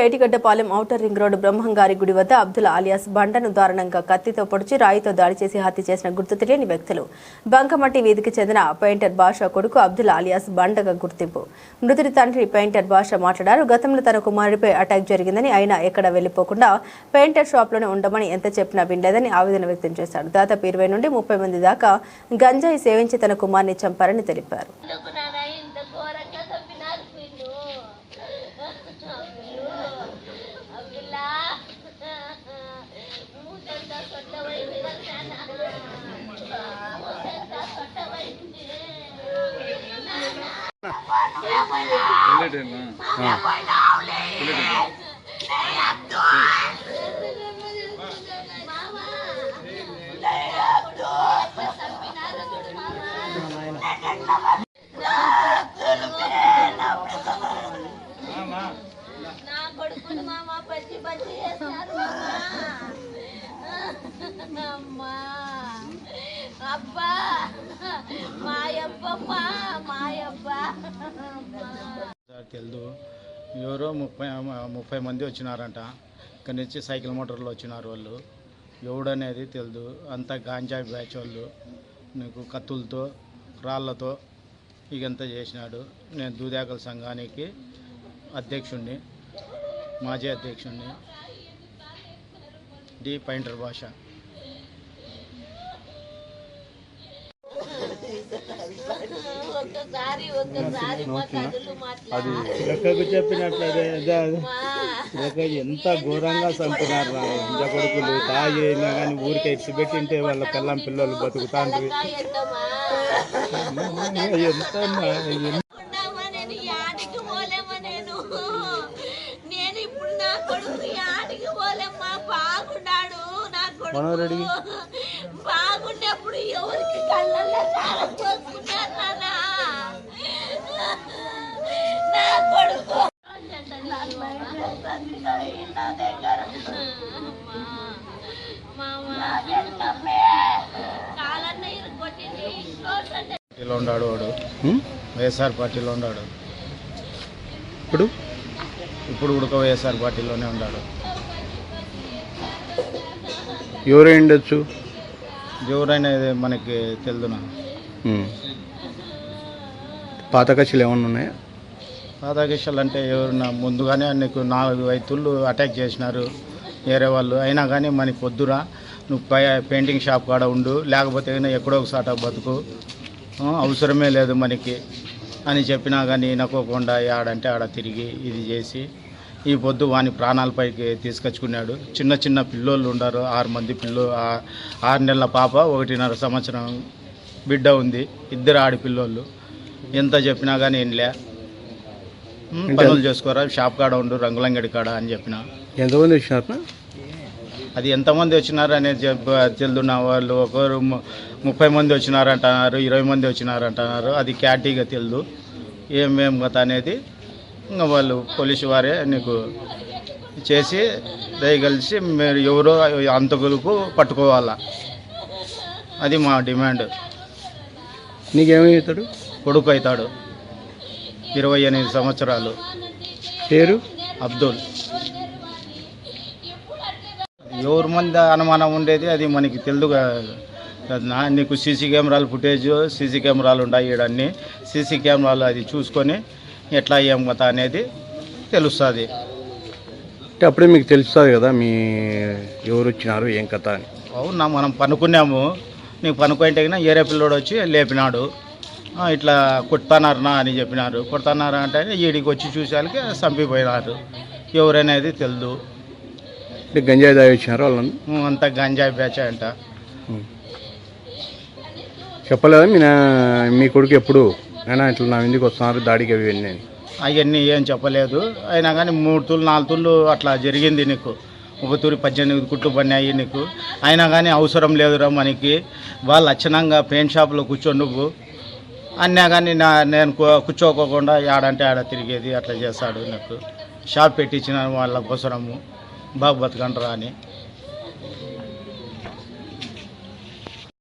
ఏటిగడ్డపాలెం outer ring road బ్రహ్మంగారి గుడి వద్ద Abdul alias బండను దారుణంగా కత్తితో పొడిచి రాయితో దాడి చేసి హత్య చేసిన గుర్తు తెలియని వ్యక్తులు. బంకమట్టి వీధికి చెందిన పెయింటర్ బాషా కొడుకు అబ్దుల్ ఆలియాస్ బండగా గుర్తింపు. మృతుడి తండ్రి పెయింటర్ బాషా మాట్లాడారు. గతంలో తన కుమారుడిపై అటాక్ జరిగిందని, అయినా ఎక్కడ వెళ్లిపోకుండా పెయింటర్ షాప్లోనే ఉండమని ఎంత చెప్పినా వినలేదని ఆవేదన వ్యక్తం చేశారు. దాదాపు 20 నుండి 30 మంది దాకా గంజాయి సేవించి తన కుమారుని చంపారని తెలిపారు. నా కొడుకుని మామ పచ్చి పచ్చి చేస్తారు అమ్మా అబ్బా మాయబ్బ తెలుదు. ఎవరో 30 మంది వచ్చినారంట. ఇక్కడి నుంచి సైకిల్ మోటార్లు వచ్చినారు. వాళ్ళు ఎవడనేది తెలుదు. అంతా గాంజాయి బ్యాచ్ వాళ్ళు. నీకు కత్తులతో రాళ్లతో ఇదంతా చేసినాడు. నేను దూదాకల సంఘానికి అధ్యక్షుడిని, మాజీ అధ్యక్షుడిని. డి పెయింటర్ బాషా. అది చిలకకు చెప్పినట్లయితే ఎంత ఘోరంగా చంపినారు ఇంత కొడుకులు. తాగి అయినా కానీ ఊరికే ఇచ్చిపెట్టింటే వాళ్ళ పిల్లలు బతుకుతాండ్రి. బాగుండేప్పుడు ఎవరికి కళ్ళల్లో సారం పోసుకున్నారు నా కొడుకు. పార్టీలో ఉన్నాడు వాడు. వైఎస్ఆర్ పార్టీలో ఉన్నాడు. ఇప్పుడు ఉడక వైఎస్ఆర్ పార్టీలోనే ఉన్నాడు. ఎవరై ఉండొచ్చు? ఎవరైనా మనకి తెలుదునా. పాత కక్షలు ఏమన్నా ఉన్నాయా? పాత కక్షలు అంటే ఎవరన్నా ముందుగానే నీకు 4 వ్యక్తులు అటాక్ చేసినారు వేరే వాళ్ళు. అయినా కానీ మనకి పొద్దురా నువ్వు పెయింటింగ్ షాప్ కాడ ఉండు, లేకపోతే ఎక్కడో ఒకసాట బతుకు, అవసరమే లేదు మనకి అని చెప్పినా కానీ నక్కోకుండా ఆడంటే ఆడ తిరిగి ఇది చేసి ఈ పొద్దు వాని ప్రాణాలపైకి తీసుకొచ్చుకున్నాడు. చిన్న పిల్లోళ్ళు ఉన్నారు. 6 మంది 6 నెలల పాప, 1.5 సంవత్సరం బిడ్డ ఉంది. 2 ఆడపిల్లోళ్ళు. ఎంత చెప్పినా కానీ ఏంలే, పనులు చేసుకోరా, షాప్ కాడ ఉండు, రంగులంగడి కాడ అని చెప్పిన. ఎంతమంది వచ్చినారు? అది ఎంతమంది వచ్చినారు అనేది తెలుదున్న వాళ్ళు. ఒకరు 30 మంది వచ్చినారంటున్నారు, 20 మంది వచ్చినారంటున్నారు. అది క్యాటీగా తెలుదు ఏమేం కథ అనేది. ఇంకా వాళ్ళు పోలీసు వారే నీకు చేసి దయగలిసి మీరు ఎవరో అంతకులకు పట్టుకోవాలా. అది మా డిమాండ్. నీకేమవుతాడు? కొడుకు అవుతాడు. 28 సంవత్సరాలు. పేరు అబ్దుల్. ఎవరి మంది అనుమానం ఉండేది అది మనకి తెలుదు కదా. నీకు సీసీ కెమెరాలు ఫుటేజ్, సీసీ కెమెరాలు ఉన్నాయి. ఈడన్నీ సీసీ కెమెరాలు అది చూసుకొని ఎట్లా ఏం కథ అనేది తెలుస్తుంది. అంటే అప్పుడే మీకు తెలుస్తుంది కదా మీ ఎవరు వచ్చినారు ఏం కథ అని. అవునా, మనం పనుకున్నాము. నీకు పనుకుంటే ఏరే పిల్లోడు వచ్చి లేపినాడు. ఇట్లా కొడతానారనా అని చెప్పినారు. కొడతానారా అంటే ఈడికి వచ్చి చూసేళ్ళకి చంపిపోయినారు. ఎవరనేది తెలియదు. అంటే గంజాయి దాగి వచ్చినారు వాళ్ళని? అంతా గంజాయి బ్యాచ్ అంట. చెప్పలేదా మీ కొడుకు ఎప్పుడు అయినా ఇట్లా నా ఇంటికి వస్తున్నారు దాడికి అవన్నీ? అవన్నీ ఏం చెప్పలేదు. అయినా కానీ 3 తుళ్ళు 4 తుళ్ళు అట్లా జరిగింది. నీకు ఒక తూరి 18 కుట్లు పడినాయి నీకు. అయినా కానీ అవసరం లేదురా మనకి. వాళ్ళు అచ్చనంగా పెయింట్ షాప్లో కూర్చో నువ్వు అన్నా కానీ నేను కూర్చోకోకుండా ఆడంటే ఆడ తిరిగేది అట్లా చేస్తాడు. నాకు షాప్ పెట్టించిన వాళ్ళ కోసరము బాగా బతకండ్రా అని.